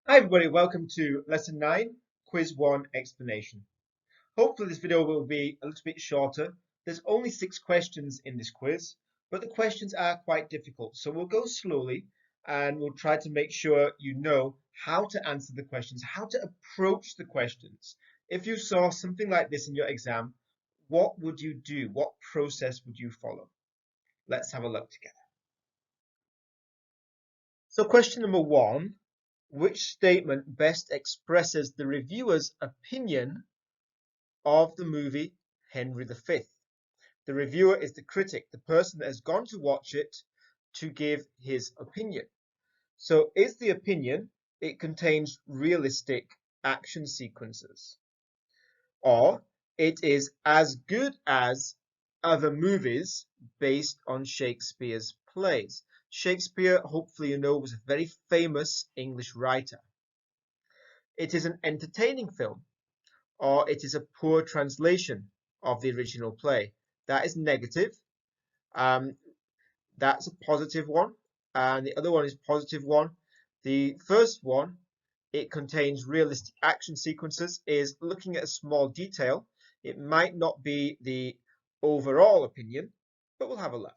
Hi everybody, welcome to Lesson 9, Quiz 1 Explanation. Hopefully this video will be a little bit shorter. There's only 6 questions in this quiz, but the questions are quite difficult. So we'll go slowly and we'll try to make sure you know how to answer the questions, how to approach the questions. If you saw something like this in your exam, what would you do? What process would you follow? Let's have a look together. So question number 1. Which statement best expresses the reviewer's opinion of the movie Henry V? The reviewer is the critic, the person that has gone to watch it to give his opinion. So is the opinion it contains realistic action sequences, or it is as good as other movies based on Shakespeare's plays? Shakespeare, hopefully you know, was a very famous English writer. It is an entertaining film, or it is a poor translation of the original play. That is negative. Um, that's a positive one. And the other one is positive one. The first one, it contains realistic action sequences, is looking at a small detail. It might not be the overall opinion, but we'll have a look.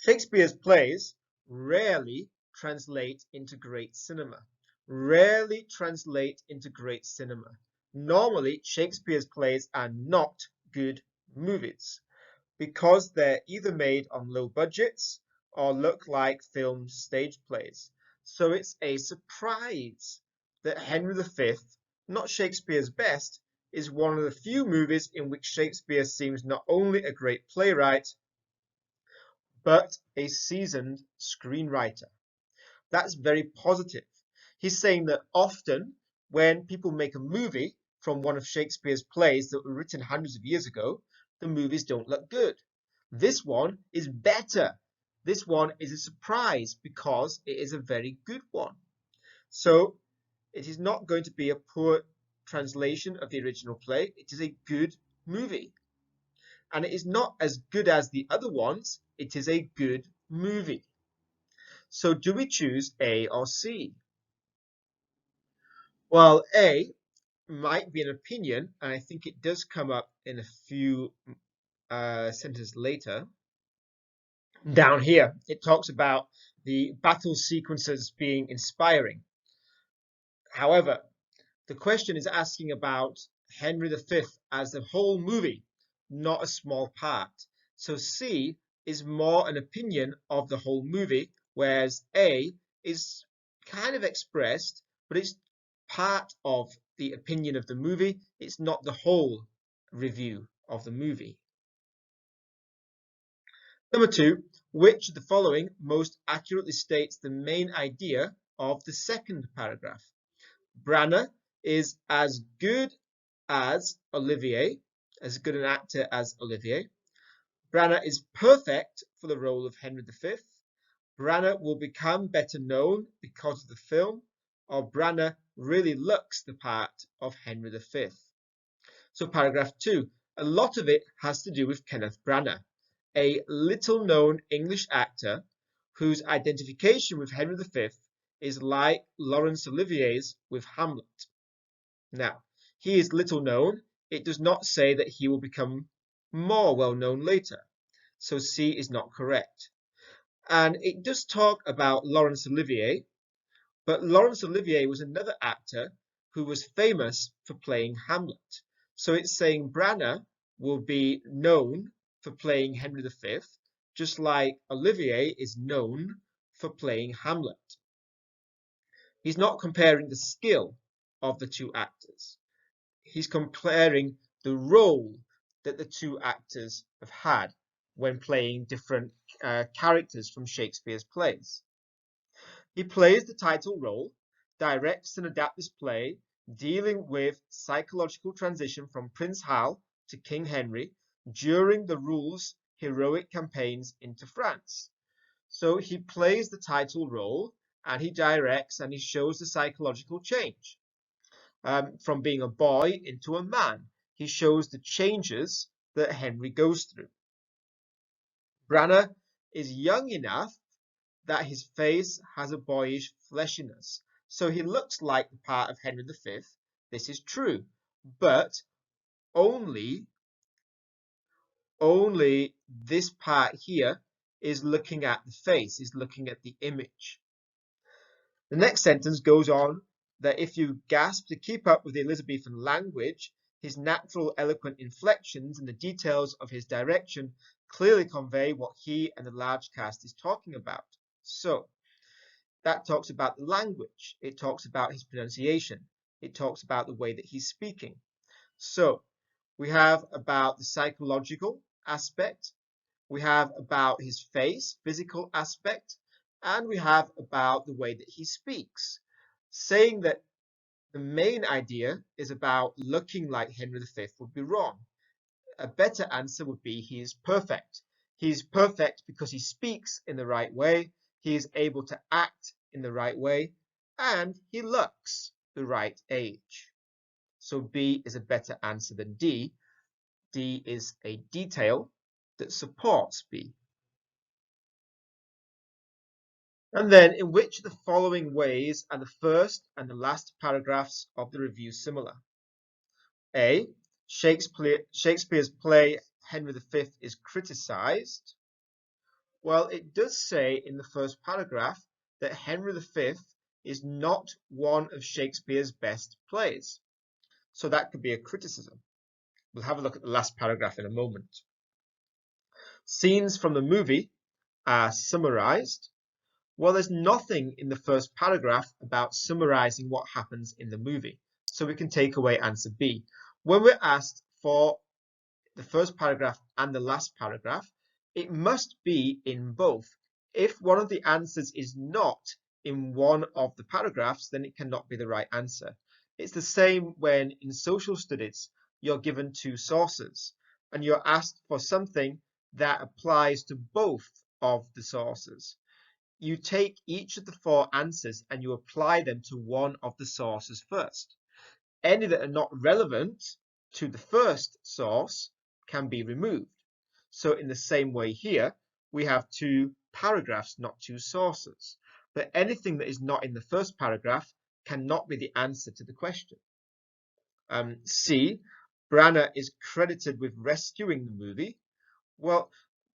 Shakespeare's plays rarely translate into great cinema. Rarely translate into great cinema. Normally, Shakespeare's plays are not good movies because they're either made on low budgets or look like film stage plays. So it's a surprise that Henry V, not Shakespeare's best, is one of the few movies in which Shakespeare seems not only a great playwright, but a seasoned screenwriter. That's very positive. He's saying that often when people make a movie from one of Shakespeare's plays that were written hundreds of years ago, the movies don't look good. This one is better. This one is a surprise because it is a very good one. So it is not going to be a poor translation of the original play. It is a good movie. And it is not as good as the other ones. It is a good movie. So do we choose A or C? Well, A might be an opinion, and I think it does come up in a few sentences later. Down here, it talks about the battle sequences being inspiring. However, the question is asking about Henry V as a whole movie, not a small part. So C is more an opinion of the whole movie, whereas A is kind of expressed, but it's part of the opinion of the movie. It's not the whole review of the movie. Number 2, which of the following most accurately states the main idea of the second paragraph? Branagh is as good as Olivier, as good an actor as Olivier. Branagh is perfect for the role of Henry V. Branagh will become better known because of the film, or Branagh really looks the part of Henry V. So paragraph 2, a lot of it has to do with Kenneth Branagh, a little known English actor whose identification with Henry V is like Laurence Olivier's with Hamlet. Now, he is little known. It does not say that he will become more well known later. So C is not correct. And it does talk about Laurence Olivier, but Laurence Olivier was another actor who was famous for playing Hamlet. So it's saying Branagh will be known for playing Henry V, just like Olivier is known for playing Hamlet. He's not comparing the skill of the two actors. He's comparing the role that the two actors have had when playing different characters from Shakespeare's plays. He plays the title role, directs and adapts this play, dealing with psychological transition from Prince Hal to King Henry during the rule's heroic campaigns into France. So he plays the title role and he directs and he shows the psychological change from being a boy into a man. He shows the changes that Henry goes through. Branagh is young enough that his face has a boyish fleshiness. So he looks like the part of Henry V. This is true, but only this part here is looking at the face, is looking at the image. The next sentence goes on that if you gasp to keep up with the Elizabethan language, his natural eloquent inflections and the details of his direction clearly convey what he and the large cast is talking about. So that talks about the language. It talks about his pronunciation. It talks about the way that he's speaking. So we have about the psychological aspect. We have about his face, physical aspect, and we have about the way that he speaks. Saying that the main idea is about looking like Henry V would be wrong. A better answer would be he is perfect. He is perfect because he speaks in the right way, he is able to act in the right way, and he looks the right age. So B is a better answer than D. D is a detail that supports B. And then, in which of the following ways are the first and the last paragraphs of the review similar? A. Shakespeare's play Henry V is criticised. Well, it does say in the first paragraph that Henry V is not one of Shakespeare's best plays. So that could be a criticism. We'll have a look at the last paragraph in a moment. Scenes from the movie are summarized. Well, there's nothing in the first paragraph about summarizing what happens in the movie. So we can take away answer B. When we're asked for the first paragraph and the last paragraph, it must be in both. If one of the answers is not in one of the paragraphs, then it cannot be the right answer. It's the same when in social studies, you're given two sources and you're asked for something that applies to both of the sources. You take each of the four answers and you apply them to one of the sources first. Any that are not relevant to the first source can be removed. So in the same way here, we have two paragraphs, not two sources. But anything that is not in the first paragraph cannot be the answer to the question. C, Branagh is credited with rescuing the movie. Well,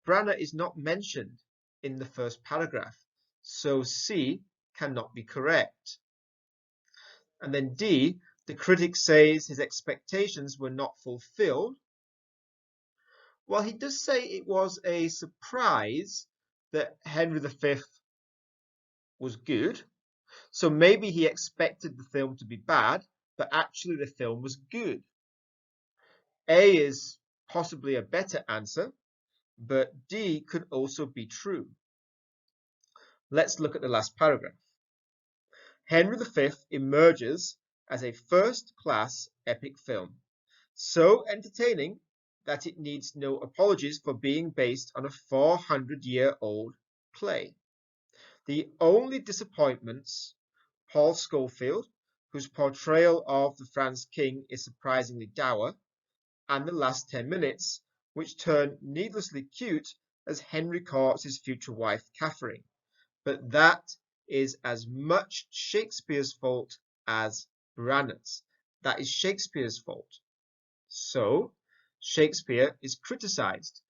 Branagh is not mentioned in the first paragraph, so C cannot be correct. And then D, the critic says his expectations were not fulfilled. Well, he does say it was a surprise that Henry V was good. So maybe he expected the film to be bad, but actually the film was good. A is possibly a better answer, but D could also be true. Let's look at the last paragraph. Henry V emerges as a first-class epic film, so entertaining that it needs no apologies for being based on a 400-year-old play. The only disappointments, Paul Scofield, whose portrayal of the France king is surprisingly dour, and the last 10 minutes, which turn needlessly cute as Henry courts his future wife Catherine. But that is as much Shakespeare's fault as Branagh's. That is Shakespeare's fault. So Shakespeare is criticized.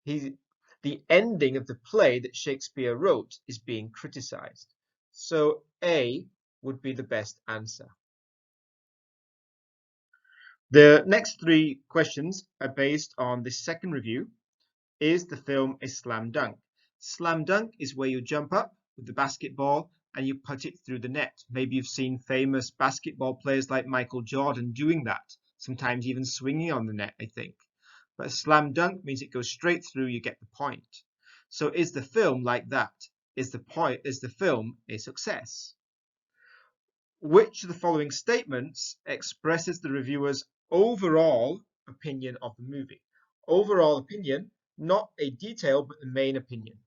The ending of the play that Shakespeare wrote is being criticized. So A would be the best answer. The next three questions are based on the second review. Is the film a slam dunk? Slam dunk is where you jump up with the basketball and you put it through the net. Maybe you've seen famous basketball players like Michael Jordan doing that, sometimes even swinging on the net, I think. But a slam dunk means it goes straight through, you get the point. So is the film like that? Is the film a success? Which of the following statements expresses the reviewer's overall opinion of the movie? Overall opinion, not a detail, but the main opinion.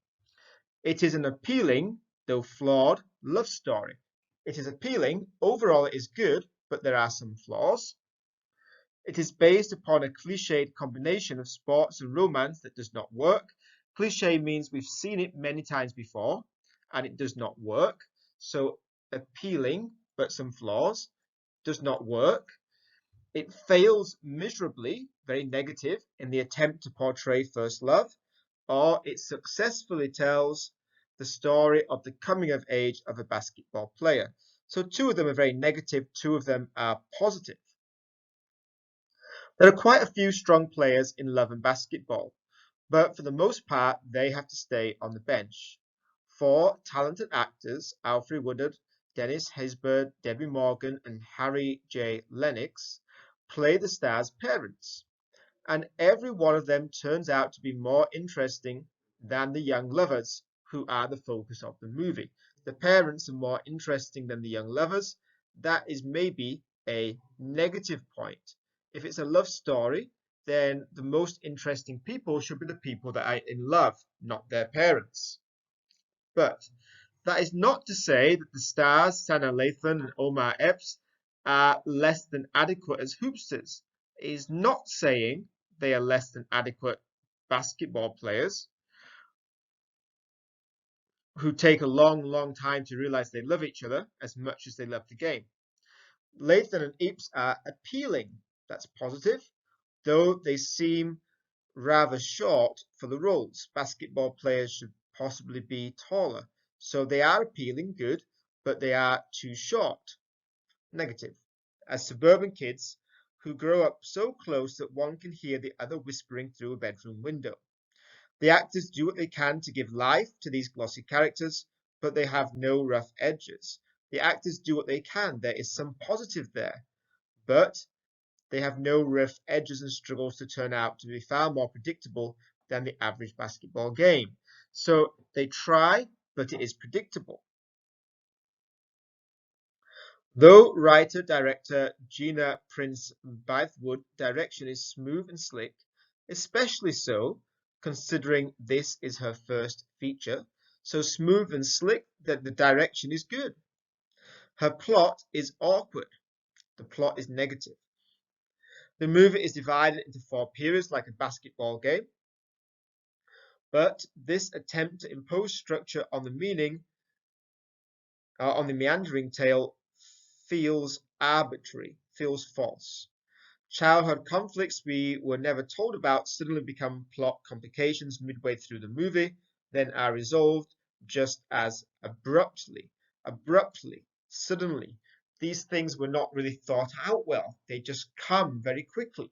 It is an appealing, though flawed, love story. It is appealing, overall it is good, but there are some flaws. It is based upon a cliched combination of sports and romance that does not work. Cliche means we've seen it many times before, and it does not work. So appealing, but some flaws, does not work. It fails miserably, very negative, in the attempt to portray first love, or it successfully tells the story of the coming of age of a basketball player. So two of them are very negative, two of them are positive. There are quite a few strong players in love and basketball, but for the most part, they have to stay on the bench. Four talented actors, Alfre Woodard, Dennis Haysbert, Debbie Morgan, and Harry J. Lennox, play the stars' parents, and every one of them turns out to be more interesting than the young lovers, who are the focus of the movie. The parents are more interesting than the young lovers. That is maybe a negative point. If it's a love story, then the most interesting people should be the people that are in love, not their parents. But that is not to say that the stars, Sanaa Lathan and Omar Epps, are less than adequate as hoopsters. It is not saying they are less than adequate basketball players who take a long, long time to realize they love each other as much as they love the game. Lathan and Epps are appealing. That's positive, though they seem rather short for the roles. Basketball players should possibly be taller. So they are appealing, good, but they are too short, negative. As suburban kids who grow up so close that one can hear the other whispering through a bedroom window. The actors do what they can to give life to these glossy characters, but they have no rough edges. The actors do what they can. There is some positive there, but they have no rough edges and struggles to turn out to be far more predictable than the average basketball game. So they try, but it is predictable. Though writer-director Gina Prince Bythewood's direction is smooth and slick, especially so considering this is her first feature, so smooth and slick that the direction is good. Her plot is awkward. The plot is negative. The movie is divided into 4 periods like a basketball game, but this attempt to impose structure on the meandering tale feels arbitrary, feels false. Childhood conflicts we were never told about suddenly become plot complications midway through the movie, then are resolved just as abruptly, suddenly. These things were not really thought out well. They just come very quickly.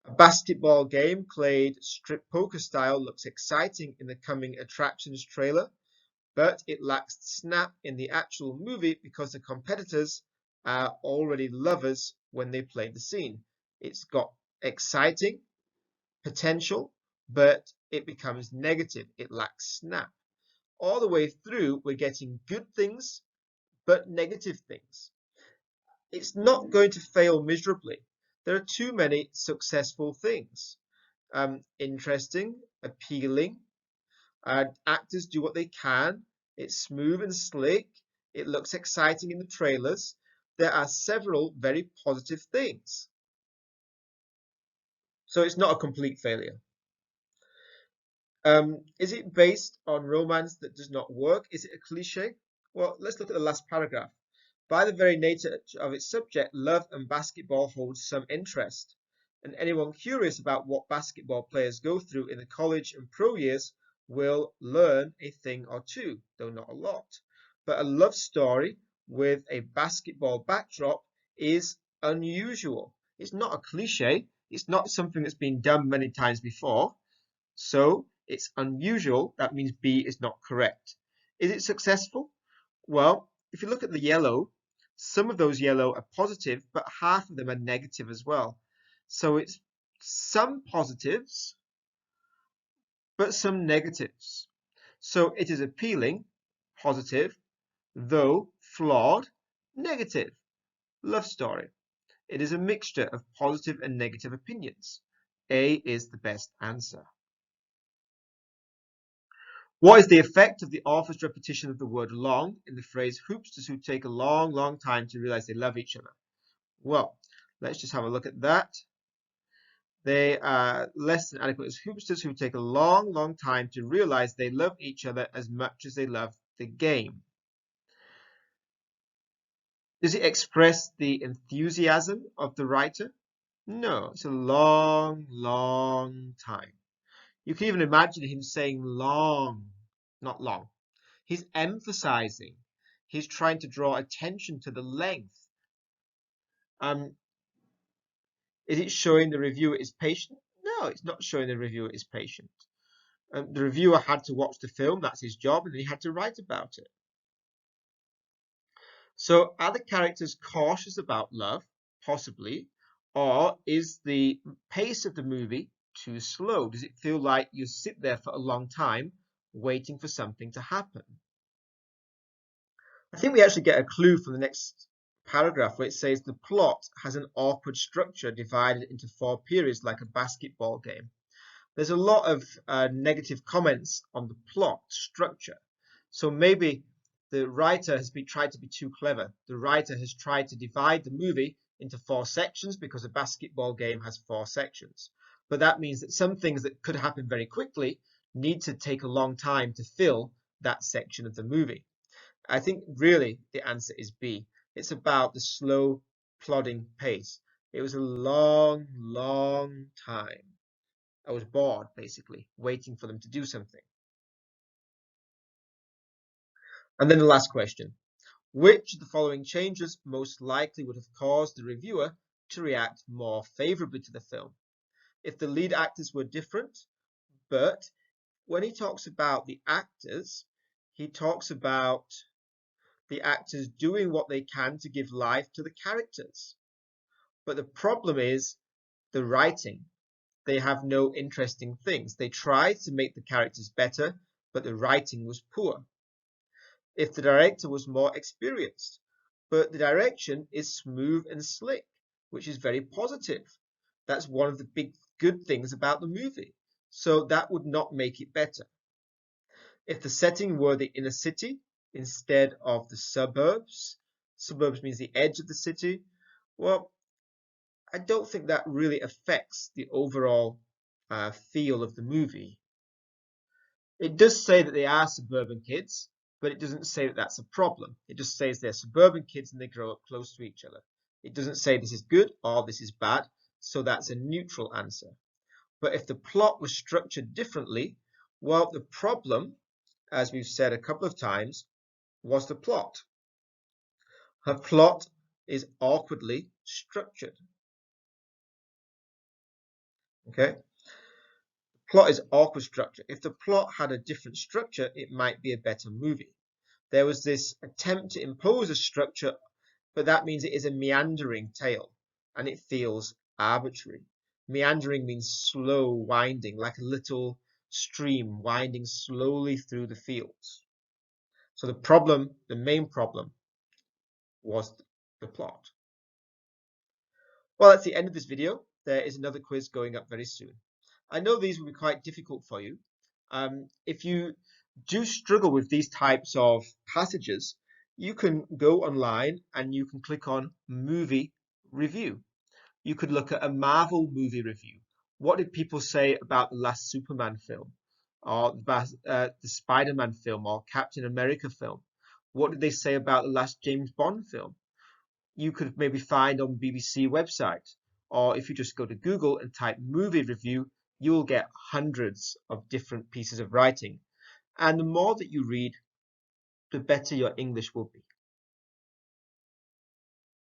A basketball game played strip poker style looks exciting in the coming attractions trailer, but it lacks snap in the actual movie because the competitors are already lovers when they play the scene. It's got exciting potential, but it becomes negative. It lacks snap. All the way through, we're getting good things, but negative things. It's not going to fail miserably. There are too many successful things. Interesting, appealing. Actors do what they can. It's smooth and slick. It looks exciting in the trailers. There are several very positive things. So it's not a complete failure. Is it based on romance that does not work? Is it a cliche? Well, let's look at the last paragraph. By the very nature of its subject, love and basketball holds some interest. And anyone curious about what basketball players go through in the college and pro years will learn a thing or two, though not a lot. But a love story with a basketball backdrop is unusual. It's not a cliche. It's not something that's been done many times before. So it's unusual. That means B is not correct. Is it successful? Well, if you look at the yellow, some of those yellow are positive, but half of them are negative as well. So it's some positives, but some negatives. So it is appealing, positive, though flawed, negative. Love story. It is a mixture of positive and negative opinions. A is the best answer. What is the effect of the author's repetition of the word long in the phrase hoopsters who take a long, long time to realize they love each other? Well, let's just have a look at that. They are less than adequate as hoopsters who take a long, long time to realize they love each other as much as they love the game. Does it express the enthusiasm of the writer? No, it's a long, long time. You can even imagine him saying long, not long. He's emphasizing. He's trying to draw attention to the length. Is it showing the reviewer is patient? No, it's not showing the reviewer is patient. The reviewer had to watch the film, that's his job, and he had to write about it. So are the characters cautious about love? Possibly. Or is the pace of the movie too slow? Does it feel like you sit there for a long time waiting for something to happen? I think we actually get a clue from the next paragraph where it says the plot has an awkward structure divided into 4 periods like a basketball game. There's a lot of negative comments on the plot structure. So maybe the writer has tried to be too clever. The writer has tried to divide the movie into 4 sections because a basketball game has 4 sections. But that means that some things that could happen very quickly need to take a long time to fill that section of the movie. I think really the answer is B. It's about the slow, plodding pace. It was a long, long time. I was bored, basically, waiting for them to do something. And then the last question. Which of the following changes most likely would have caused the reviewer to react more favorably to the film? If the lead actors were different, but when he talks about the actors, he talks about the actors doing what they can to give life to the characters. But the problem is the writing. They have no interesting things. They tried to make the characters better, but the writing was poor. If the director was more experienced, but the direction is smooth and slick, which is very positive. That's one of the big good things about the movie. So that would not make it better. If the setting were the inner city instead of the suburbs, suburbs means the edge of the city, well, I don't think that really affects the overall feel of the movie. It does say that they are suburban kids, but it doesn't say that that's a problem. It just says they're suburban kids and they grow up close to each other. It doesn't say this is good or this is bad, so that's a neutral answer. But if the plot was structured differently, well, the problem, as we've said a couple of times, was the plot. Her plot is awkwardly structured. Okay? Plot is awkward structure. If the plot had a different structure, it might be a better movie. There was this attempt to impose a structure, but that means it is a meandering tale, and it feels arbitrary. Meandering means slow winding, like a little stream winding slowly through the fields. So the main problem, was the plot. Well, that's the end of this video. There is another quiz going up very soon. I know these will be quite difficult for you. If you do struggle with these types of passages, you can go online and you can click on movie review. You could look at a Marvel movie review. What did people say about the last Superman film, or the Spider-Man film, or Captain America film? What did they say about the last James Bond film? You could maybe find on BBC website, or if you just go to Google and type movie review, you will get hundreds of different pieces of writing. And the more that you read, the better your English will be.